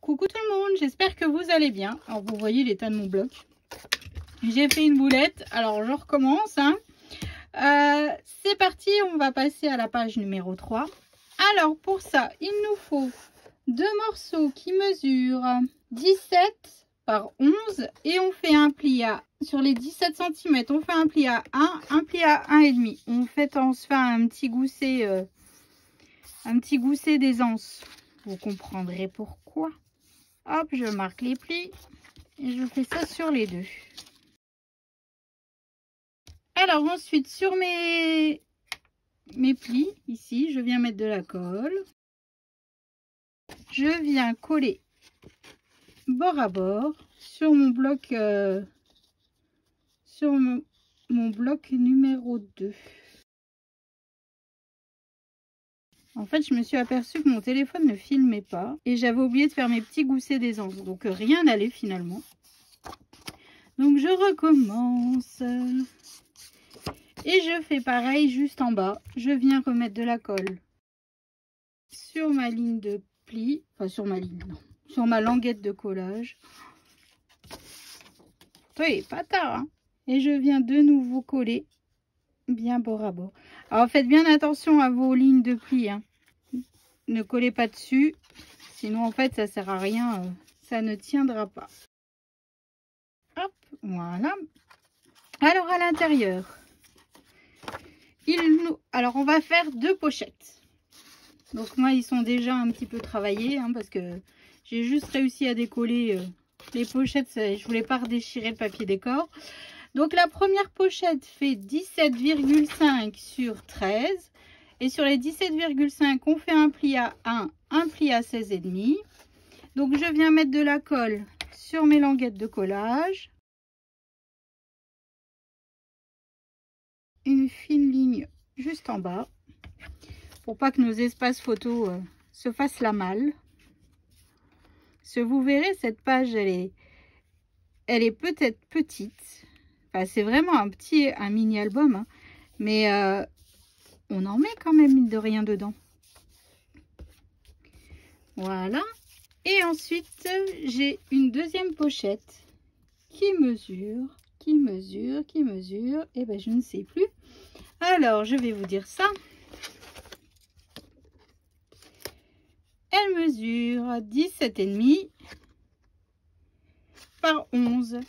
Coucou tout le monde, j'espère que vous allez bien. Alors vous voyez l'état de mon bloc. J'ai fait une boulette, alors je recommence. C'est parti, on va passer à la page numéro 3. Alors pour ça, il nous faut deux morceaux qui mesurent 17 par 11 et on fait un pli à, sur les 17 cm, on fait un pli à 1, un pli à 1,5. On se fait un petit gousset d'aisance. Vous comprendrez pourquoi. Hop, je marque les plis et je fais ça sur les deux. Alors ensuite, sur mes plis, ici, je viens mettre de la colle. Je viens coller bord à bord sur mon bloc, mon bloc numéro 2. En fait, je me suis aperçue que mon téléphone ne filmait pas et j'avais oublié de faire mes petits goussets d'aisance. Donc, rien n'allait finalement. Donc, je recommence. Et je fais pareil juste en bas. Je viens remettre de la colle sur ma ligne de pli. Enfin, sur ma ligne, non. Sur ma languette de collage. Oui, pas tard, hein. Et je viens de nouveau coller bien bord à bord. Alors faites bien attention à vos lignes de pli, hein. Ne collez pas dessus, sinon en fait ça sert à rien, ça ne tiendra pas. Hop, voilà. Alors à l'intérieur, alors on va faire deux pochettes. Donc moi ils sont déjà un petit peu travaillés, hein, parce que j'ai juste réussi à décoller les pochettes. Je voulais pas redéchirer le papier décor. Donc la première pochette fait 17,5 sur 13. Et sur les 17,5, on fait un pli à 1, un pli à 16,5. Donc je viens mettre de la colle sur mes languettes de collage. Une fine ligne juste en bas. Pour pas que nos espaces photos se fassent la malle. Parce que vous verrez, cette page, elle est peut-être petite. Enfin, c'est vraiment un mini album, hein. Mais on en met quand même mine de rien dedans. Voilà. Et ensuite, j'ai une deuxième pochette qui mesure. Et ben je ne sais plus. Alors, je vais vous dire ça. Elle mesure 17,5 par 11.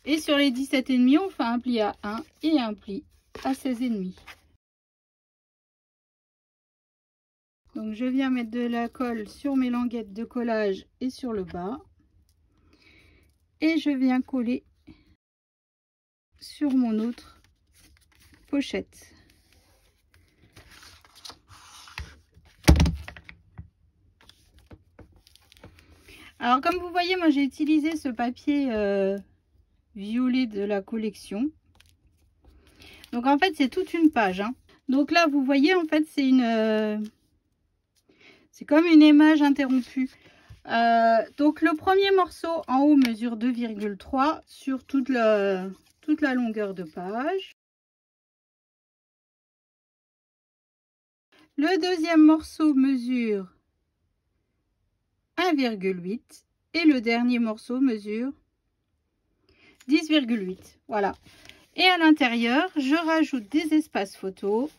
Et sur les 17,5, on fait un pli à 1 et un pli à 16,5. Donc je viens mettre de la colle sur mes languettes de collage et sur le bas. Et je viens coller sur mon autre pochette. Alors comme vous voyez, moi j'ai utilisé ce papier violet de la collection. Donc en fait c'est toute une page, hein. Donc là vous voyez en fait c'est comme une image interrompue. Donc le premier morceau en haut mesure 2,3 sur toute la longueur de page. Le deuxième morceau mesure 1,8 et le dernier morceau mesure 10,8. Voilà. Et à l'intérieur, je rajoute des espaces photos.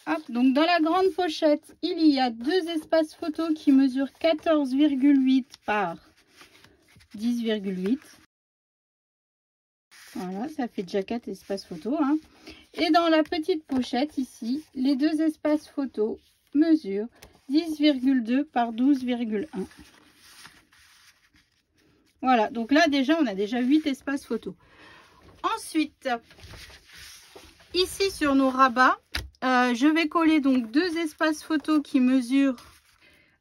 Hop, donc dans la grande pochette, il y a deux espaces photos qui mesurent 14,8 par 10,8. Voilà, ça fait déjà 4 espaces photos, hein. Et dans la petite pochette ici, les deux espaces photos mesurent 10,2 par 12,1. Voilà, donc là déjà, on a déjà 8 espaces photos. Ensuite, ici sur nos rabats, je vais coller donc deux espaces photos qui mesurent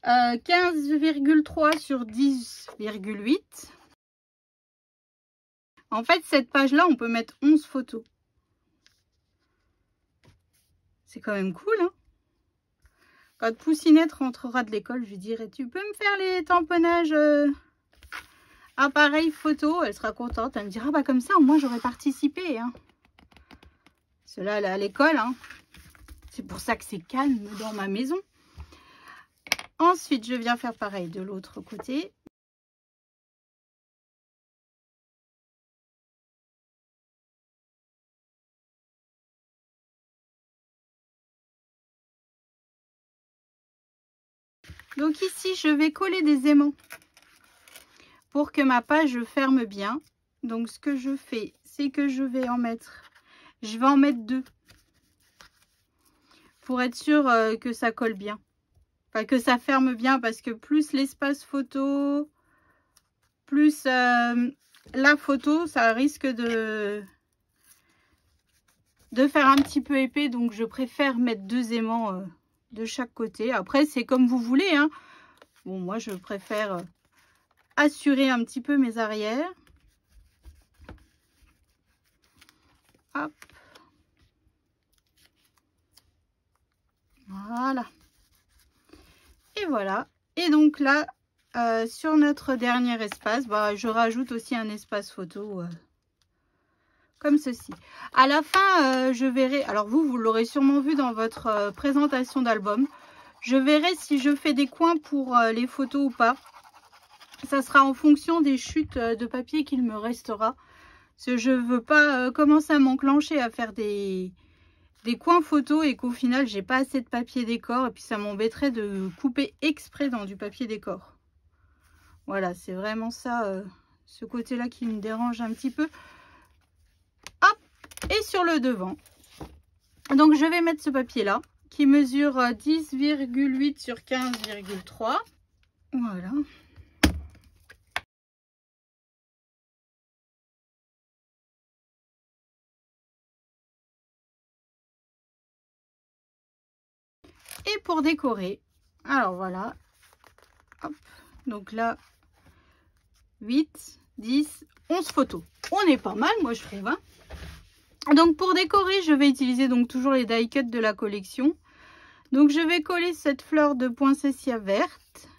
15,3 sur 10,8. En fait, cette page-là, on peut mettre 11 photos. C'est quand même cool, hein? Quand Poussinette rentrera de l'école, je lui dirai, tu peux me faire les tamponnages appareil photo? Elle sera contente. Elle me dira, bah comme ça, au moins, j'aurais participé, hein. Cela, elle est à l'école, hein. C'est pour ça que c'est calme dans ma maison. Ensuite, je viens faire pareil de l'autre côté. Donc ici, je vais coller des aimants pour que ma page ferme bien. Donc ce que je fais, c'est que je vais en mettre 2 pour être sûr que ça colle bien. Enfin, que ça ferme bien, parce que plus l'espace photo, plus la photo, ça risque de faire un petit peu épais. Donc je préfère mettre 2 aimants de chaque côté. Après, c'est comme vous voulez, hein. Bon, moi, je préfère assurer un petit peu mes arrières. Hop. Voilà. Et voilà. Et donc là, sur notre dernier espace, bah, je rajoute aussi un espace photo comme ceci. À la fin, je verrai, alors vous l'aurez sûrement vu dans votre présentation d'album, je verrai si je fais des coins pour les photos ou pas. Ça sera en fonction des chutes de papier qu'il me restera. Parce que je ne veux pas commencer à m'enclencher à faire des coins photos et qu'au final, j'ai pas assez de papier décor. Et puis ça m'embêterait de couper exprès dans du papier décor. Voilà, c'est vraiment ça, ce côté-là qui me dérange un petit peu. Hop, et sur le devant. Donc je vais mettre ce papier-là qui mesure 10,8 sur 15,3. Voilà. Et pour décorer, alors voilà, hop, donc là, 8, 10, 11 photos. On est pas mal, moi je trouve. Hein. Donc pour décorer, je vais utiliser donc toujours les die cuts de la collection. Donc je vais coller cette fleur de poinsettia verte.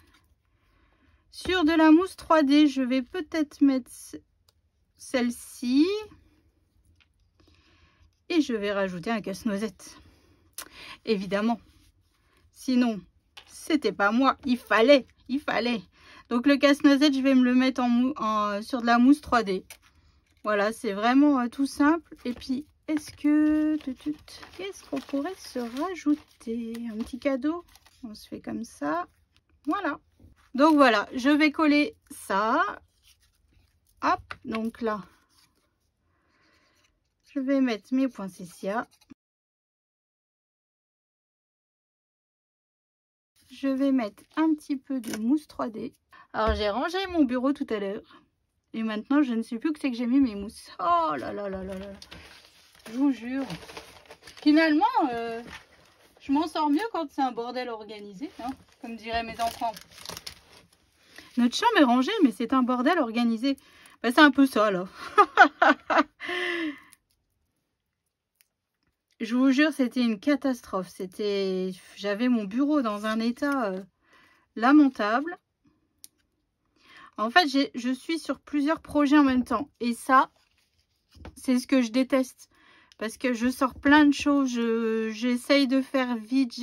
Sur de la mousse 3D, je vais peut-être mettre celle-ci. Et je vais rajouter un casse-noisette. Évidemment. Sinon, c'était pas moi. Il fallait. Donc le casse-noisette, je vais me le mettre sur de la mousse 3D. Voilà, c'est vraiment tout simple. Et puis, qu'est-ce qu'on pourrait se rajouter? Un petit cadeau? On se fait comme ça. Voilà. Donc voilà, je vais coller ça. Hop, donc là, je vais mettre mes poinsettias. Je vais mettre un petit peu de mousse 3D. Alors, j'ai rangé mon bureau tout à l'heure. Et maintenant, je ne sais plus que c'est que j'ai mis mes mousses. Oh là là là là là. Je vous jure. Finalement, je m'en sors mieux quand c'est un bordel organisé, hein, comme diraient mes enfants. Notre chambre est rangée, mais c'est un bordel organisé. Ben, c'est un peu ça, là. Je vous jure, c'était une catastrophe. J'avais mon bureau dans un état lamentable. En fait, je suis sur plusieurs projets en même temps. Et ça, c'est ce que je déteste. Parce que je sors plein de choses. J'essaye de faire vite.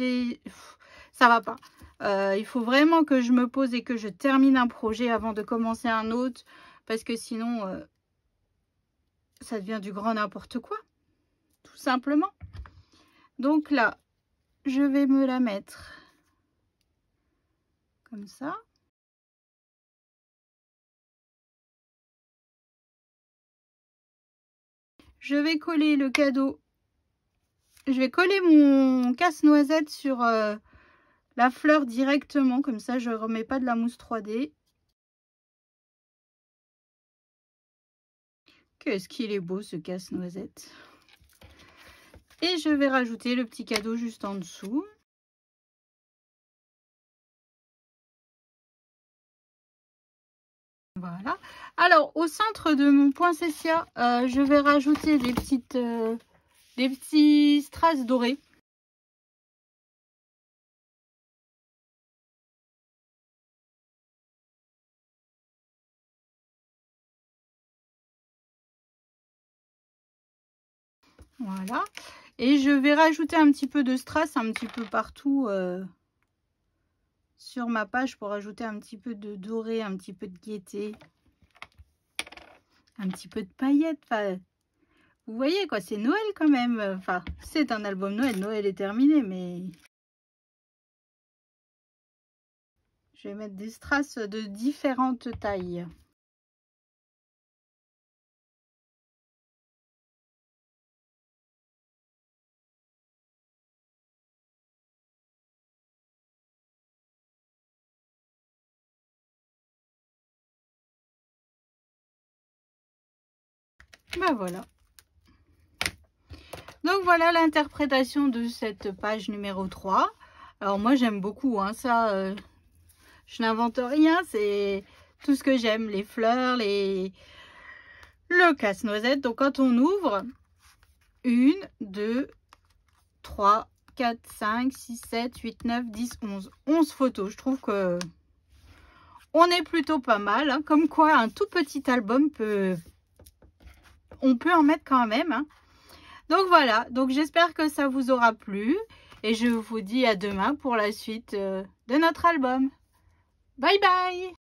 Ça va pas. Il faut vraiment que je me pose et que je termine un projet avant de commencer un autre. Parce que sinon, ça devient du grand n'importe quoi. Tout simplement. Donc là, je vais me la mettre comme ça. Je vais coller le cadeau. Je vais coller mon casse-noisette sur la fleur directement. Comme ça, je ne remets pas de la mousse 3D. Qu'est-ce qu'il est beau ce casse-noisette. Et je vais rajouter le petit cadeau juste en dessous. Voilà. Alors, au centre de mon poinsettia, je vais rajouter des petits strass dorés. Voilà. Et je vais rajouter un petit peu de strass un petit peu partout sur ma page pour ajouter un petit peu de doré, un petit peu de gaieté, un petit peu de paillettes. Enfin, vous voyez quoi, c'est Noël quand même. Enfin, c'est un album Noël. Noël est terminé, mais je vais mettre des strass de différentes tailles. Ben voilà. Donc voilà l'interprétation de cette page numéro 3. Alors moi j'aime beaucoup, hein, ça, je n'invente rien, c'est tout ce que j'aime, les fleurs, le casse-noisette. Donc quand on ouvre, 1, 2, 3, 4, 5, 6, 7, 8, 9, 10, 11. 11 photos, je trouve que on est plutôt pas mal, hein, comme quoi un tout petit album on peut en mettre quand même, hein. Donc voilà, donc j'espère que ça vous aura plu et je vous dis à demain pour la suite de notre album. Bye bye!